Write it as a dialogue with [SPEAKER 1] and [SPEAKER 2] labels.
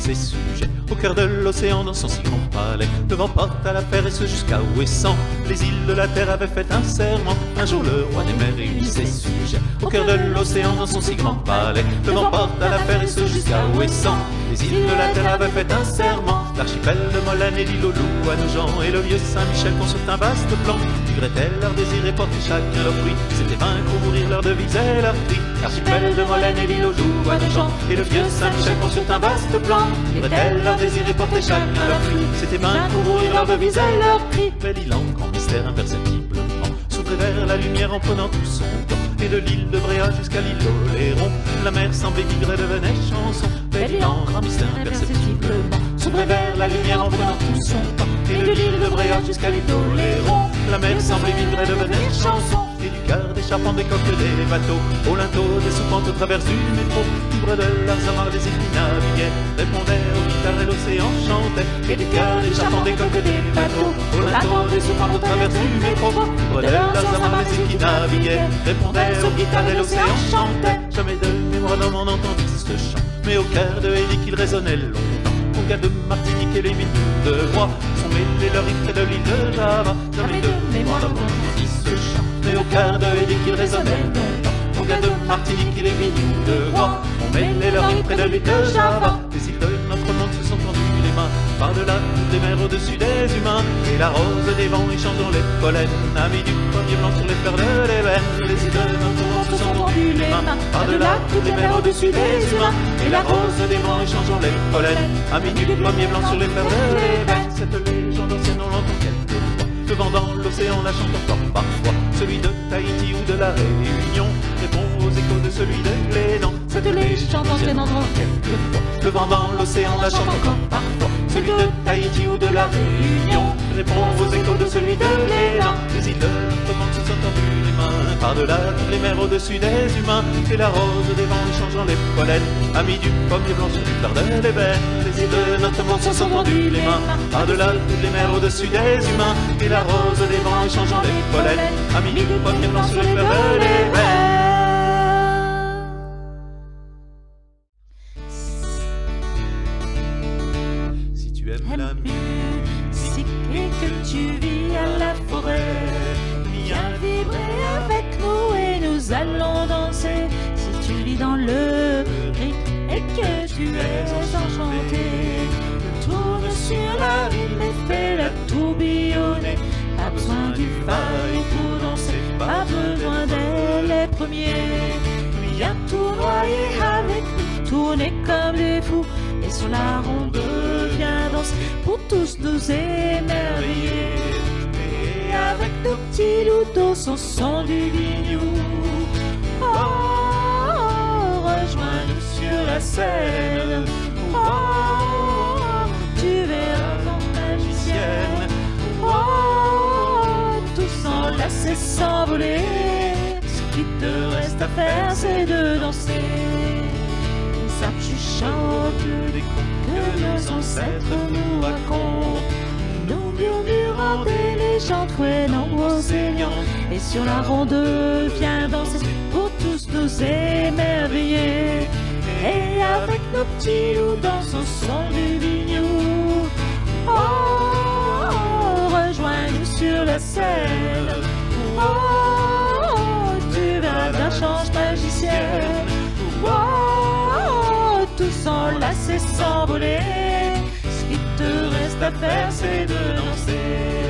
[SPEAKER 1] ses sujets. Au cœur de l'océan, dans son si grand palais, le vent porte à la mer et ce jusqu'à Ouessant. Les îles de la terre avaient fait un serment. Un jour le roi des mers réunit ses sujets. Au cœur de l'océan, dans son si grand palais, le vent porte à la mer et ce jusqu'à Ouessant. Les îles de la terre avaient fait un serment. L'archipel de Molène et l'île aux loups à nos gens. Et le vieux Saint-Michel construit un vaste plan. Vivraient-elles leur désir et portaient chacun leur fruit. C'était vaincre ou mourir leur devise et leur cri. L'archipel de Molène et l'île aux loups à nos gens. Et le vieux Saint-Michel construit un vaste plan. Vivraient-elles leur désir et portaient chacun leur fruit. C'était vaincre ou mourir leur devise et leur cri. Belle île en grand mystère imperceptiblement s'ouvrait vers la lumière en prenant tout son temps. Et de l'île de Bréa jusqu'à l'île d'Oléron, la mer semblait vivre et devenait chanson. Belle île en grand mystère imperceptiblement s'ouvrait vers la lumière en prenant tout son temps. Et de l'île de Bréa jusqu'à l'île d'Oléron, la mer semblait vivre et devenait chanson. Et du quart des charpents, des coques, des bateaux, au linteau, des soupantes au travers du métro, libres de leurs amarres, des îles qui naviguaient, répondaient aux guitares et l'océan chantait. Et du quart des charpents, des coques, des bateaux, au linteau, des soupantes au travers du métro, libres de leurs amarres, des îles qui naviguaient, répondaient aux guitares et l'océan chantait. Jamais de mémoire d'homme on entendit ce chant, mais au cœur de Hélique il résonnait longtemps. Au gars de Martinique et les mines de Roi sont mêlés leur île près de l'île de Java. Jamais de mémoire d'homme on entendit ce chant, mais au cœur de Hélique il résonnait longtemps. Au gars de Martinique et les mines de Roi ont mêlé leur île près de l'île de Java. Les îles de notre monde se sont tendues les mains par-delà toutes les mers au-dessus des humains. Et la rose des vents échangeant les pollens a mis du premier blanc sur les fleurs de l'ébène. Les îles de notre monde se sont tendues les mains par-delà toutes les mers au-dessus des humains. Et la rose des vents échangeant les pollens a mis du premier blanc sur les fleurs de l'ébène. Cette légende ancienne on l'entend quelquefois, le vent dans l'océan la chante encore parfois. Celui de Tahiti ou de la Réunion répond aux échos de celui de Glénan. Cette légende ancienne on l'entend quelquefois, le vent dans l'océan la chante encore parfois. Celui de Tahiti ou de la Réunion répond aux échos de celui de Glénan. Les îles de notre monde se sont tendues les mains par-delà toutes les mers au-dessus des humains. Et la rose des vents échangeant les pollens a mis du pommier blanc sur du fleur de l'ébène. Les îles de notre monde se sont tendues les mains par-delà toutes les mers au-dessus des humains. Et la rose des vents échangeant les pollens a mis du pommier blanc sur les fleurs de l'ébène.
[SPEAKER 2] La musique et que tu vis à la forêt, viens vibrer avec nous et nous allons danser. Si tu vis dans le rythme et que tu es enchanté, tourne sur la rime et fais-la tourbillonner. Pas besoin du faille pour danser, pas besoin d'être les premiers. Viens tournoyer avec nous, tourner comme des fous. Et sur la ronde viens danser pour tous nous émerveiller. Et avec nos petits loups dans son son du biniou, oh, rejoins-nous sur la scène. Oh, tu verras ton magicienne. Oh, tous enlacés s'envoler. Ce qui te reste à faire c'est de danser. Chuchote des contes que nos ancêtres nous racontent, nous murmurons des légendes, fouettant aux saignants. Et sur la ronde viens danser pour tous nous émerveiller. Et avec nos petits loups dans son son du biniou, oh, rejoins-nous sur la scène. Oh, tu verras d'un change magicienne. Oh, tous enlacés s'envoler. Ce qui te reste à faire c'est de danser.